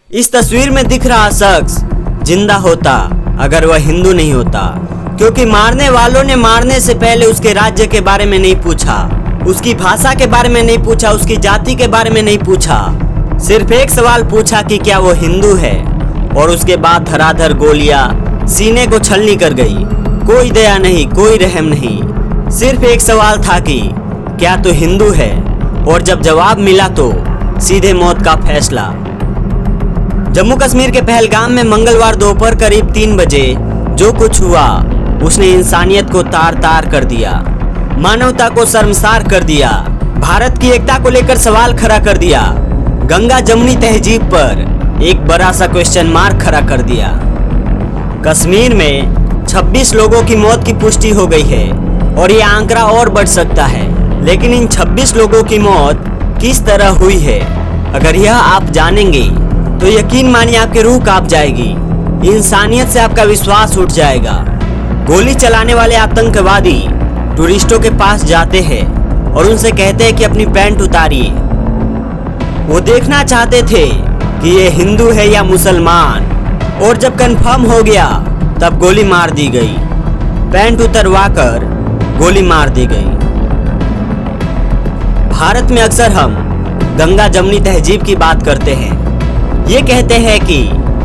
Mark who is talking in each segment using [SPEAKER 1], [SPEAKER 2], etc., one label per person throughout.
[SPEAKER 1] इस तस्वीर में दिख रहा शख्स जिंदा होता अगर वह हिंदू नहीं होता, क्योंकि मारने वालों ने मारने से पहले उसके राज्य के बारे में नहीं पूछा, उसकी भाषा के बारे में नहीं पूछा, उसकी जाति के बारे में नहीं पूछा। सिर्फ एक सवाल पूछा कि क्या वो हिंदू है, और उसके बाद धराधर गोलियां सीने को छलनी कर गई। कोई दया नहीं, कोई रहम नहीं। सिर्फ एक सवाल था कि क्या तू हिंदू है, और जब जवाब मिला तो सीधे मौत का फैसला। जम्मू कश्मीर के पहलगाम में मंगलवार दोपहर करीब 3 बजे जो कुछ हुआ उसने इंसानियत को तार तार कर दिया, मानवता को शर्मसार कर दिया, भारत की एकता को लेकर सवाल खड़ा कर दिया, गंगा जमुनी तहजीब पर एक बड़ा सा क्वेश्चन मार्क खड़ा कर दिया। कश्मीर में 26 लोगों की मौत की पुष्टि हो गई है और ये आंकड़ा और बढ़ सकता है, लेकिन इन 26 लोगों की मौत किस तरह हुई है अगर यह आप जानेंगे तो यकीन मानिए आपकी रूह कांप जाएगी, इंसानियत से आपका विश्वास उठ जाएगा। गोली चलाने वाले आतंकवादी टूरिस्टों के पास जाते हैं और उनसे कहते हैं कि अपनी पैंट उतारिए। वो देखना चाहते थे कि ये हिंदू है या मुसलमान, और जब कंफर्म हो गया तब गोली मार दी गई। पैंट उतरवाकर गोली मार दी गई। भारत में अक्सर हम गंगा जमुनी तहजीब की बात करते हैं, ये कहते हैं कि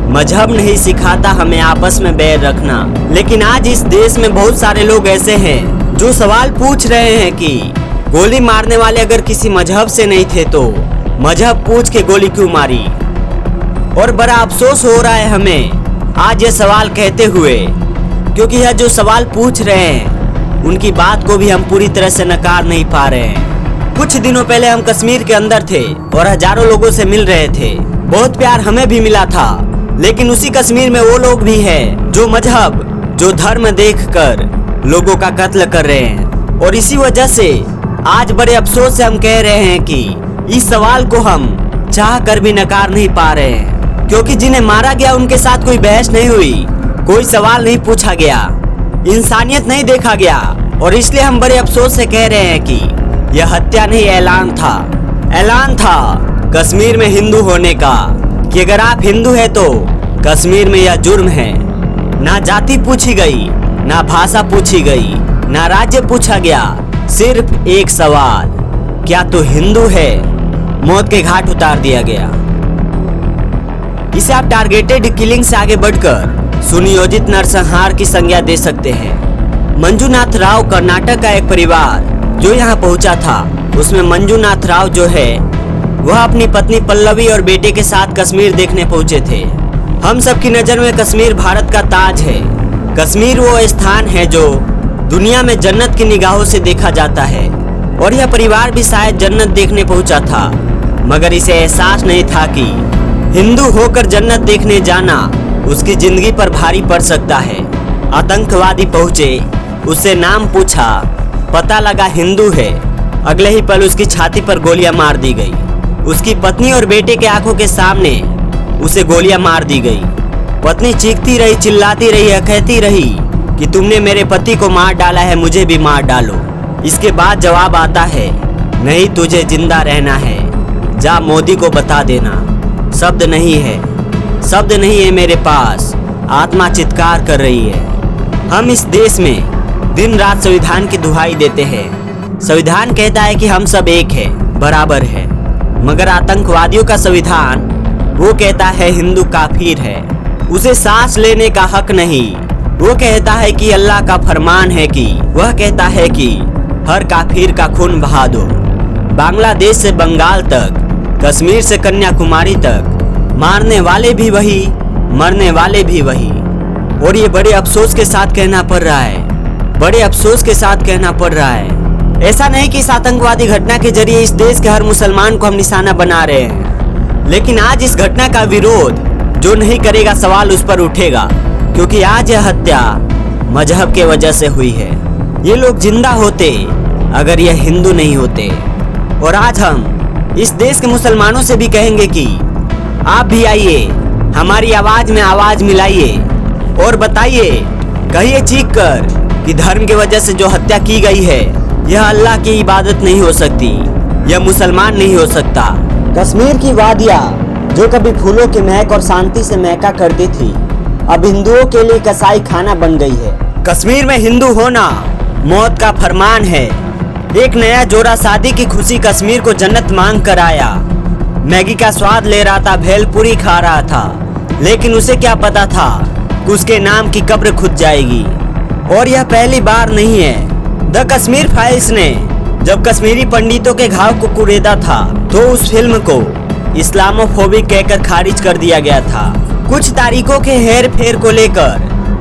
[SPEAKER 1] मजहब नहीं सिखाता हमें आपस में बैर रखना, लेकिन आज इस देश में बहुत सारे लोग ऐसे हैं जो सवाल पूछ रहे हैं कि गोली मारने वाले अगर किसी मजहब से नहीं थे तो मजहब पूछ के गोली क्यों मारी। और बड़ा अफसोस हो रहा है हमें आज ये सवाल कहते हुए, क्योंकि यह जो सवाल पूछ रहे हैं उनकी बात को भी हम पूरी तरह से नकार नहीं पा रहे हैं। कुछ दिनों पहले हम कश्मीर के अंदर थे और हजारों लोगों से मिल रहे थे, बहुत प्यार हमें भी मिला था, लेकिन उसी कश्मीर में वो लोग भी हैं जो मजहब, जो धर्म देखकर लोगों का कत्ल कर रहे हैं। और इसी वजह से आज बड़े अफसोस से हम कह रहे हैं कि इस सवाल को हम चाह कर भी नकार नहीं पा रहे हैं, क्योंकि जिन्हें मारा गया उनके साथ कोई बहस नहीं हुई, कोई सवाल नहीं पूछा गया, इंसानियत नहीं देखा गया। और इसलिए हम बड़े अफसोस से कह रहे हैं कि यह हत्या नहीं, ऐलान था, ऐलान था कश्मीर में हिंदू होने का, कि अगर आप हिंदू हैं तो कश्मीर में यह जुर्म है। ना जाति पूछी गई, ना भाषा पूछी गई, ना राज्य पूछा गया, सिर्फ एक सवाल, क्या तू हिंदू है, मौत के घाट उतार दिया गया। इसे आप टारगेटेड किलिंग से आगे बढ़कर सुनियोजित नरसंहार की संज्ञा दे सकते हैं। मंजूनाथ राव कर्नाटक का एक परिवार जो यहाँ पहुंचा था, उसमें मंजूनाथ राव जो है वह अपनी पत्नी पल्लवी और बेटे के साथ कश्मीर देखने पहुंचे थे। हम सबकी नज़र में कश्मीर भारत का ताज है। कश्मीर वो स्थान है जो दुनिया में जन्नत की निगाहों से देखा जाता है, और यह परिवार भी शायद जन्नत देखने पहुंचा था, मगर इसे एहसास नहीं था कि हिंदू होकर जन्नत देखने जाना उसकी जिंदगी पर भारी पड़ सकता है। आतंकवादी पहुंचे, उससे नाम पूछा, पता लगा हिंदू है, अगले ही पल उसकी छाती पर गोलियां मार दी गई। उसकी पत्नी और बेटे के आंखों के सामने उसे गोलियां मार दी गई। पत्नी चीखती रही, चिल्लाती रही, कहती रही कि तुमने मेरे पति को मार डाला है, मुझे भी मार डालो। इसके बाद जवाब आता है, नहीं तुझे जिंदा रहना है, जा मोदी को बता देना। शब्द नहीं है, शब्द नहीं है मेरे पास, आत्मा चित्कार कर रही है। हम इस देश में दिन रात संविधान की दुहाई देते हैं। संविधान कहता है कि हम सब एक है, बराबर है, मगर आतंकवादियों का संविधान वो कहता है हिंदू काफिर है, उसे सांस लेने का हक नहीं। वो कहता है कि अल्लाह का फरमान है कि वह कहता है कि हर काफिर का खून बहा दो। बांग्लादेश से बंगाल तक, कश्मीर से कन्याकुमारी तक, मारने वाले भी वही, मरने वाले भी वही। और ये बड़े अफसोस के साथ कहना पड़ रहा है, बड़े अफसोस के साथ कहना पड़ रहा है। ऐसा नहीं कि इस आतंकवादी घटना के जरिए इस देश के हर मुसलमान को हम निशाना बना रहे हैं, लेकिन आज इस घटना का विरोध जो नहीं करेगा सवाल उस पर उठेगा, क्योंकि आज यह हत्या मजहब के वजह से हुई है। ये लोग जिंदा होते अगर यह हिंदू नहीं होते। और आज हम इस देश के मुसलमानों से भी कहेंगे कि आप भी आइए, हमारी आवाज में आवाज मिलाइए और बताइए, कहिए चीख कर कि धर्म की वजह से जो हत्या की गई है यह अल्लाह की इबादत नहीं हो सकती, यह मुसलमान नहीं हो सकता। कश्मीर की वादियाँ जो कभी फूलों की महक और शांति से महका करती थी, अब हिंदुओं के लिए कसाई खाना बन गई है। कश्मीर में हिंदू होना मौत का फरमान है। एक नया जोड़ा शादी की खुशी कश्मीर को जन्नत मांग कर आया। मैगी का स्वाद ले रहा था, भेलपुरी खा रहा था, लेकिन उसे क्या पता था कि उसके नाम की कब्र खुद जाएगी। और यह पहली बार नहीं है। द कश्मीर फाइल्स ने जब कश्मीरी पंडितों के घाव को कुरेदा था तो उस फिल्म को इस्लामोफोबिक कहकर खारिज कर दिया गया था। कुछ तारीखों के हेर फेर को लेकर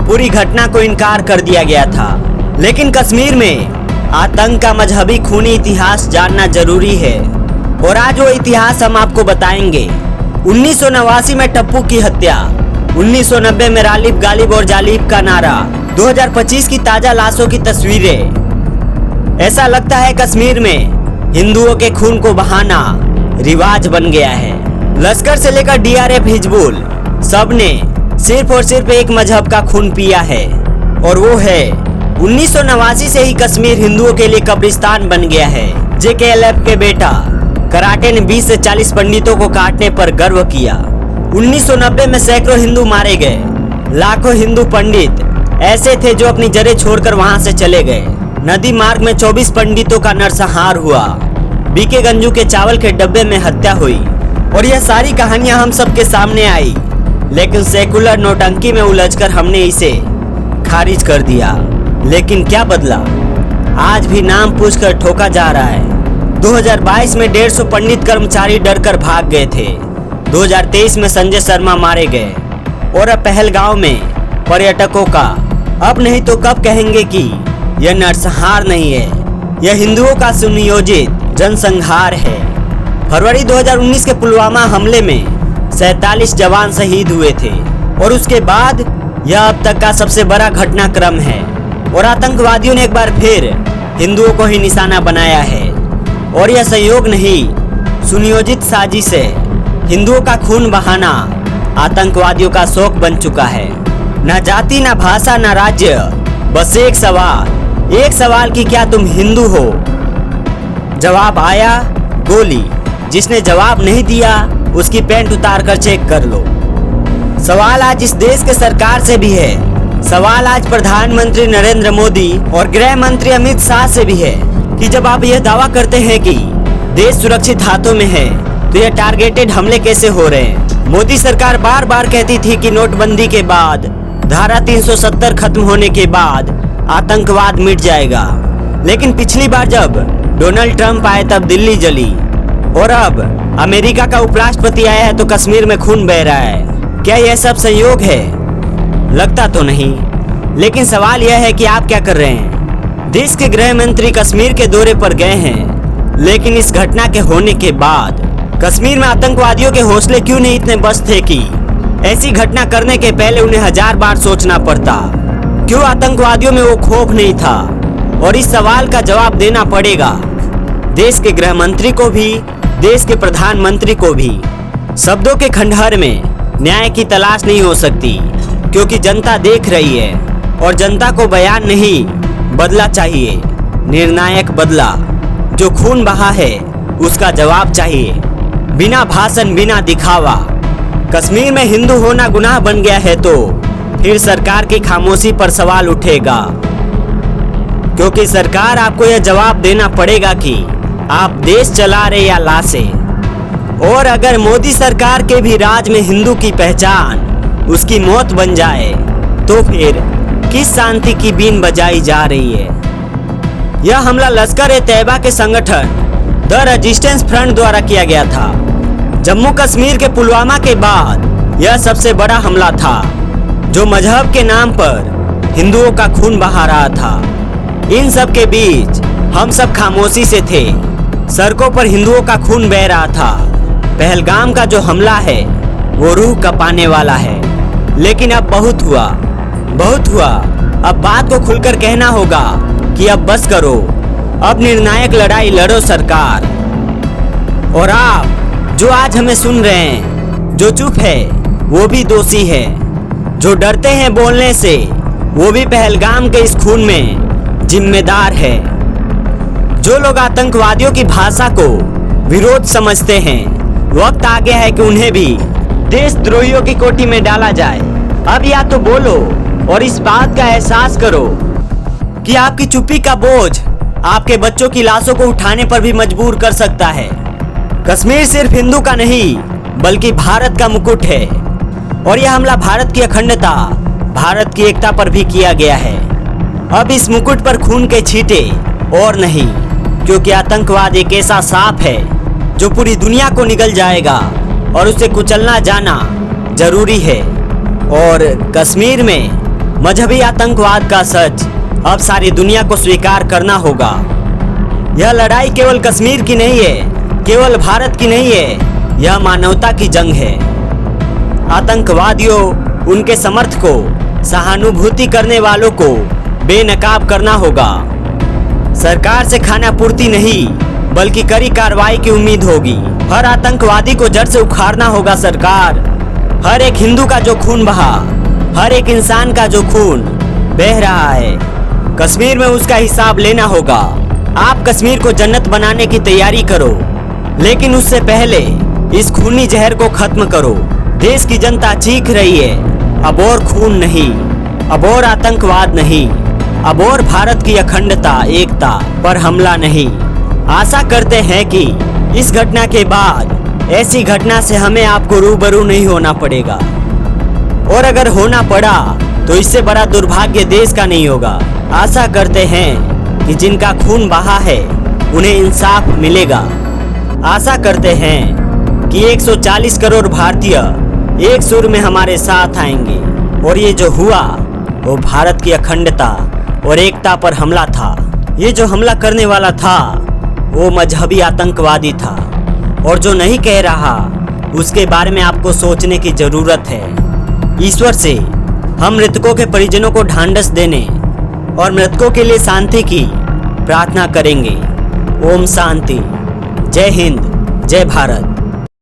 [SPEAKER 1] पूरी घटना को इनकार कर दिया गया था। लेकिन कश्मीर में आतंक का मजहबी खूनी इतिहास जानना जरूरी है और आज वो इतिहास हम आपको बताएंगे। 1989 में टप्पू की हत्या, 1990 में रालिब गालिब और जालिब का नारा, 2025 की ताजा लाशों की तस्वीरें। ऐसा लगता है कश्मीर में हिंदुओं के खून को बहाना रिवाज बन गया है। लश्कर से लेकर डीआरएफ, हिजबुल, सबने सिर्फ और सिर्फ एक मजहब का खून पिया है और वो है 1989 से ही कश्मीर हिंदुओं के लिए कब्रिस्तान बन गया है। जेकेएलएफ के बेटा कराटे ने 20 से 40 पंडितों को काटने पर गर्व किया। 1990 में सैकड़ों हिंदू मारे गए। लाखों हिंदू पंडित ऐसे थे जो अपनी जड़ें छोड़कर वहां से चले गए। नदी मार्ग में 24 पंडितों का नरसंहार हुआ। बीके गंजू के चावल के डब्बे में हत्या हुई और यह सारी कहानियां हम सबके सामने आई, लेकिन सेकुलर नौटंकी में उलझकर हमने इसे खारिज कर दिया। लेकिन क्या बदला? आज भी नाम पूछकर ठोका जा रहा है। 2022 में 150 पंडित कर्मचारी डरकर भाग गए थे। 2023 में संजय शर्मा मारे गए और अब पहलगांव में पर्यटकों का अब नहीं तो कब कहेंगे कि यह नरसंहार नहीं है, यह हिंदुओं का सुनियोजित जनसंहार है। फरवरी 2019 के पुलवामा हमले में 47 जवान शहीद हुए थे और उसके बाद यह अब तक का सबसे बड़ा घटनाक्रम है और आतंकवादियों ने एक बार फिर हिंदुओं को ही निशाना बनाया है। और यह संयोग नहीं, सुनियोजित साजिश है। हिंदुओं का खून बहाना आतंकवादियों का शौक बन चुका है। न जाति, न भाषा, न राज्य, बस एक सवाल कि क्या तुम हिंदू हो? जवाब आया गोली। जिसने जवाब नहीं दिया उसकी पैंट उतार कर चेक कर लो। सवाल आज इस देश के सरकार से भी है। सवाल आज प्रधानमंत्री नरेंद्र मोदी और गृह मंत्री अमित शाह से भी है कि जब आप यह दावा करते हैं कि देश सुरक्षित हाथों में है तो यह टारगेटेड हमले कैसे हो रहे हैं? मोदी सरकार बार बार कहती थी कि नोटबंदी के बाद, धारा 370 खत्म होने के बाद आतंकवाद मिट जाएगा। लेकिन पिछली बार जब डोनाल्ड ट्रंप आए तब दिल्ली जली और अब अमेरिका का उपराष्ट्रपति आया है तो कश्मीर में खून बह रहा है। क्या यह सब संयोग है? लगता तो नहीं, लेकिन सवाल यह है कि आप क्या कर रहे हैं? देश के गृह मंत्री कश्मीर के दौरे पर गए हैं, लेकिन इस घटना के होने के बाद कश्मीर में आतंकवादियों के हौसले क्यों नहीं इतने बस थे कि ऐसी घटना करने के पहले उन्हें 1000 बार सोचना पड़ता? क्यों आतंकवादियों में वो खौफ नहीं था? और इस सवाल का जवाब देना पड़ेगा देश के गृह मंत्री को भी, देश के प्रधानमंत्री को भी। शब्दों के खंडहर में न्याय की तलाश नहीं हो सकती, क्योंकि जनता देख रही है और जनता को बयान नहीं, बदला चाहिए, निर्णायक बदला। जो खून बहा है उसका जवाब चाहिए, बिना भाषण, बिना दिखावा। कश्मीर में हिंदू होना गुनाह बन गया है तो फिर सरकार की खामोशी पर सवाल उठेगा, क्योंकि सरकार आपको यह जवाब देना पड़ेगा कि आप देश चला रहे या लाशें। और अगर मोदी सरकार के भी राज में हिंदू की पहचान उसकी मौत बन जाए तो फिर किस शांति की बीन बजाई जा रही है? यह हमला लश्कर-ए-तैयबा के संगठन द रेजिस्टेंस फ्रंट द्वारा किया गया था। जम्मू कश्मीर के पुलवामा के बाद यह सबसे बड़ा हमला था जो मजहब के नाम पर हिंदुओं का खून बहा रहा था। इन सब के बीच हम सब खामोशी से थे। सड़कों पर हिंदुओं का खून बह रहा था। पहलगाम का जो हमला है वो रूह कपाने वाला है। लेकिन अब बहुत हुआ, बहुत हुआ। अब बात को खुलकर कहना होगा कि अब बस करो, अब निर्णायक लड़ाई लड़ो सरकार। और आप जो आज हमें सुन रहे हैं, जो चुप है वो भी दोषी है, जो डरते हैं बोलने से वो भी पहलगाम के इस खून में जिम्मेदार है। जो लोग आतंकवादियों की भाषा को विरोध समझते हैं, वक्त आ गया है कि उन्हें भी देशद्रोहियों की कोठी में डाला जाए। अब या तो बोलो और इस बात का एहसास करो कि आपकी चुप्पी का बोझ आपके बच्चों की लाशों को उठाने पर भी मजबूर कर सकता है। कश्मीर सिर्फ हिंदू का नहीं बल्कि भारत का मुकुट है और यह हमला भारत की अखंडता, भारत की एकता पर भी किया गया है। अब इस मुकुट पर खून के छींटे और नहीं, क्योंकि आतंकवाद एक ऐसा सांप है जो पूरी दुनिया को निगल जाएगा और उसे कुचलना जाना जरूरी है। और कश्मीर में मजहबी आतंकवाद का सच अब सारी दुनिया को स्वीकार करना होगा। यह लड़ाई केवल कश्मीर की नहीं है, केवल भारत की नहीं है, यह मानवता की जंग है। आतंकवादियों, उनके समर्थकों, सहानुभूति करने वालों को बेनकाब करना होगा। सरकार से खाना पूर्ति नहीं बल्कि कड़ी कार्रवाई की उम्मीद होगी। हर आतंकवादी को जड़ से उखाड़ना होगा सरकार। हर एक हिंदू का जो खून बहा, हर एक इंसान का जो खून बह रहा है, कश्मीर में उसका हिसाब लेना होगा। आप कश्मीर को जन्नत बनाने की तैयारी करो, लेकिन उससे पहले इस खूनी जहर को खत्म करो। देश की जनता चीख रही है, अब और खून नहीं, अब और आतंकवाद नहीं, अब और भारत की अखंडता, एकता पर हमला नहीं। आशा करते हैं कि इस घटना के बाद ऐसी घटना से हमें आपको रूबरू नहीं होना पड़ेगा, और अगर होना पड़ा तो इससे बड़ा दुर्भाग्य देश का नहीं होगा। आशा करते हैं कि जिनका खून बहा है उन्हें इंसाफ मिलेगा। आशा करते हैं कि 140 करोड़ भारतीय एक सुर में हमारे साथ आएंगे और ये जो हुआ वो भारत की अखंडता और एकता पर हमला था। ये जो हमला करने वाला था वो मजहबी आतंकवादी था, और जो नहीं कह रहा उसके बारे में आपको सोचने की जरूरत है। ईश्वर से हम मृतकों के परिजनों को ढांढस देने और मृतकों के लिए शांति की प्रार्थना करेंगे। ओम शांति। जय हिंद, जय भारत।